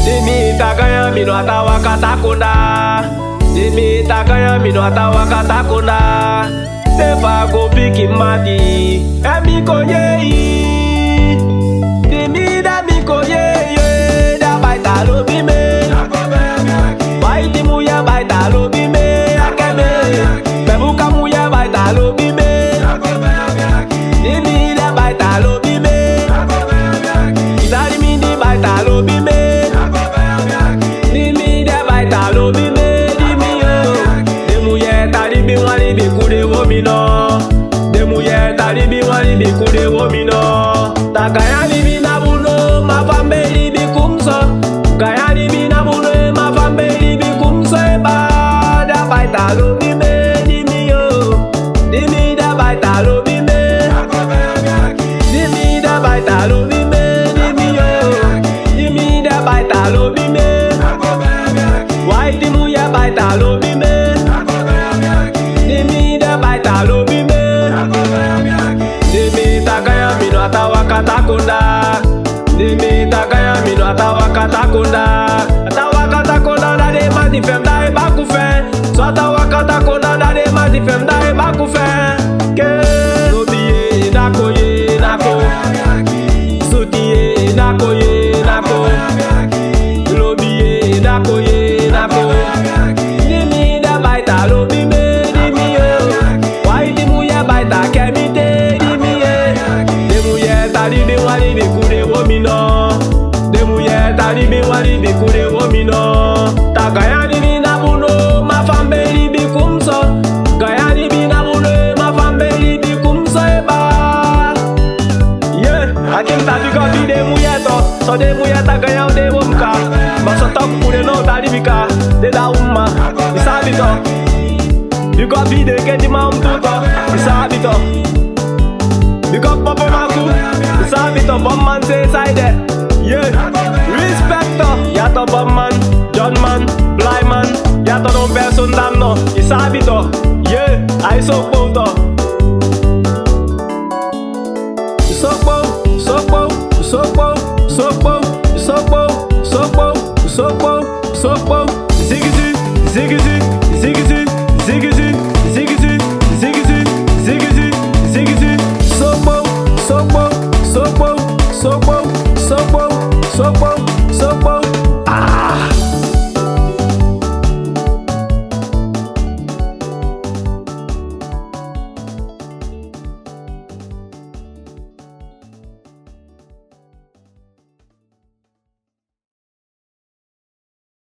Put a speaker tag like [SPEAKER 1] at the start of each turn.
[SPEAKER 1] Dimi takaya mino atawaka takunda. Dimi takaya mino atawaka takunda. Nefa go piki madi. Emi koye. Dimi da mi koye. Da baita lobi me. Baiti muya baita lobi me. Akeme. Bebuka muya baita lobi me. Dimi da baita lobi me. Idari mi di baita lobi me. Dimi da baita lobi me. Dimi yo. Demuye tari bi wani bi kude womino. Demuye tari bi wani bi kude womino. Takayani bi nabuno ma fambe bi kumso. Kayani bi nabuno ma fambe bi kumso ba da baita lobi me. Dimi yo. Dimi da baita lobi me. Dimi da baita lobi me. Dimi yo. Dimi da baita lobi me. Why dimu ya baita lobi me. Dimi da baita lobi me. Dimi takaya mino atawaka takunda. Dimi takaya mino atawaka takunda. Atawaka takunda da de ma difem da e baku fe. So atawaka takunda da de ma difem da e baku fe. Ke lobiye nakoye nako. Sutiye nakoye nako. Lobiye nakoye nako. Dimi da baita lobi me. Dimi yo. Why dimu ya baita kemite. Dimi ye. Demu ye tari bi wali bi kude womino. Demu ye tari bi wali bi kude womino. Takayani bi nabuno ma fambe bi kumso. Gayani bi nabuno ma fambe bi kumso eba. Yeah, akim tadi ko bi demu ye to. So demu ye takaya de womka. Maso tok kude no tari bika. De da umma. Isabi to. Biko vide ke di ma tuto. Isabi to. Biko popo maku. Isabi to bomb man say side. Yeah. Respect to. Ya to bomb man, John man, blind man. Ya to no person damn no. Isabi to. Yeah. I so to.